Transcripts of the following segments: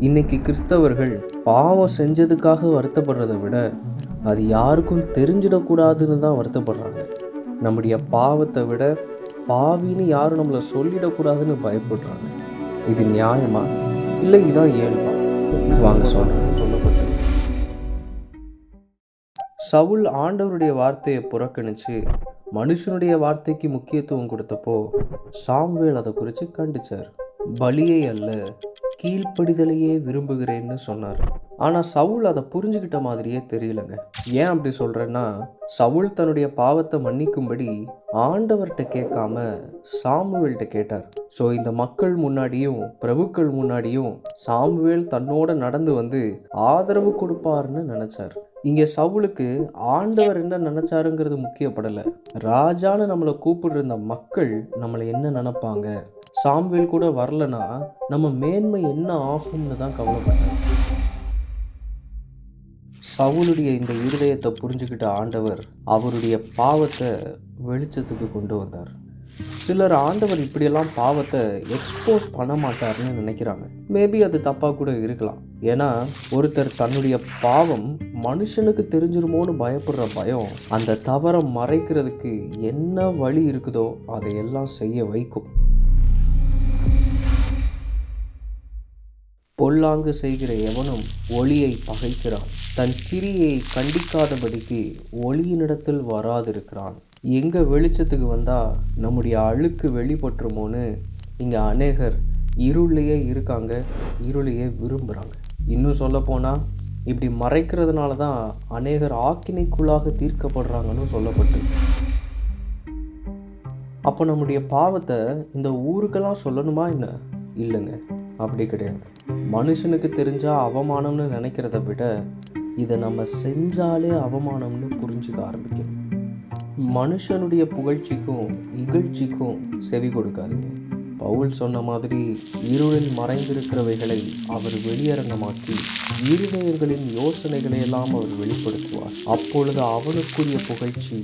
இன்னைக்கு கிறிஸ்தவர்கள் பாவம் செஞ்சதுக்காக வருத்தப்படுறதை விட அது யாருக்கும் தெரிஞ்சிடக்கூடாதுன்னு தான் வருத்தப்படுறாங்க. நம்முடைய பாவத்தை விட பாவின்னு யாரும் நம்மளை சொல்லிடக்கூடாதுன்னு பயப்படுறாங்க. இது நியாயமா இல்லை இதான் இயல்பா? வாங்க சொல்லப்பட்டது. சவுல் ஆண்டவருடைய வார்த்தையை புறக்கணிச்சு மனுஷனுடைய வார்த்தைக்கு முக்கியத்துவம் கொடுத்தப்போ சாமுவேல் அதை குறித்து கண்டிச்சார். பலியை அல்ல கீழ்ப்படிதலையே விரும்புகிறேன்னு சொன்னார். ஆனால் சவுல் அதை புரிஞ்சுக்கிட்ட மாதிரியே தெரியலங்க. ஏன் அப்படி சொல்கிறேன்னா, சவுல் தன்னுடைய பாவத்தை மன்னிக்கும்படி ஆண்டவர்கிட்ட கேட்காம சாமுவேல்கிட்ட கேட்டார். ஸோ இந்த மக்கள் முன்னாடியும் பிரபுக்கள் முன்னாடியும் சாமுவேல் தன்னோட நடந்து வந்து ஆதரவு கொடுப்பாருன்னு நினச்சார். இங்கே சவுலுக்கு ஆண்டவர் என்ன நினச்சாருங்கிறது முக்கியப்படலை. ராஜான்னு நம்மளை கூப்பிடுற இந்த மக்கள் நம்மளை என்ன நினைப்பாங்க, சாமுவேல் கூட வரலனா நம்ம மேன்மை என்ன ஆகும்னு தான் கவலைப்பட்டார். சவுலுடைய இந்த இருதயத்தை புரிஞ்சுக்கிட்ட ஆண்டவர் அவருடைய பாவத்தை வெளிச்சத்துக்கு கொண்டு வந்தார். சிலர் ஆண்டவர் இப்படியெல்லாம் பாவத்தை எக்ஸ்போஸ் பண்ண மாட்டார்னு நினைக்கிறாங்க. மேபி அது தப்பாக கூட இருக்கலாம். ஏன்னா ஒருத்தர் தன்னுடைய பாவம் மனுஷனுக்கு தெரிஞ்சிருமோன்னு பயப்படுற பயம் அந்த தவறை மறைக்கிறதுக்கு என்ன வழி இருக்குதோ அதையெல்லாம் செய்ய வைக்கும். பொல்லாங்கு செய்கிற எவனும் ஒளியை பகைக்கிறான், தன் கிரியை கண்டிக்காதபடிக்கு ஒளியினிடத்தில் வராதிருக்கிறான். எங்கே வெளிச்சத்துக்கு வந்தால் நம்முடைய அழுக்கு வெளிப்பட்டுருமோன்னு இங்கே அநேகர் இருளையே இருக்காங்க, இருளையே விரும்புகிறாங்க. இன்னும் சொல்லப்போனால் இப்படி மறைக்கிறதுனால தான் அநேகர் ஆக்கினைக்குள்ளாக தீர்க்கப்படுறாங்கன்னு சொல்லப்பட்டு. அப்போ நம்முடைய பாவத்தை இந்த ஊருக்கெல்லாம் சொல்லணுமா என்ன? இல்லைங்க, அப்படி கிடையாது. மனுஷனுக்கு தெரிஞ்சால் அவமானம்னு நினைக்கிறத விட இதை நம்ம செஞ்சாலே அவமானம்னு புரிஞ்சுக்க ஆரம்பிக்கணும். மனுஷனுடைய புகழ்ச்சிக்கும் இகழ்ச்சிக்கும் செவி கொடுக்காதீங்க. பவுல் சொன்ன மாதிரி இருளில் மறைந்திருக்கிறவைகளை அவர் வெளியரங்கமாக்கி இருதயங்களின் யோசனைகளை எல்லாம் அவர் வெளிப்படுத்துவார். அப்பொழுது அவனுக்குரிய புகழ்ச்சி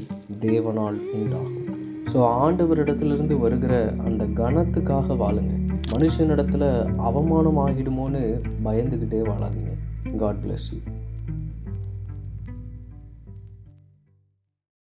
தேவனால் உண்டாகும். ஸோ ஆண்டவரிடத்திலிருந்து வருகிற அந்த கனத்துக்காக வாழுங்க. மனுஷனிடத்துல அவமானம் ஆகிடுமோன்னு பயந்துக்கிட்டே வாழாதீங்க. God bless you.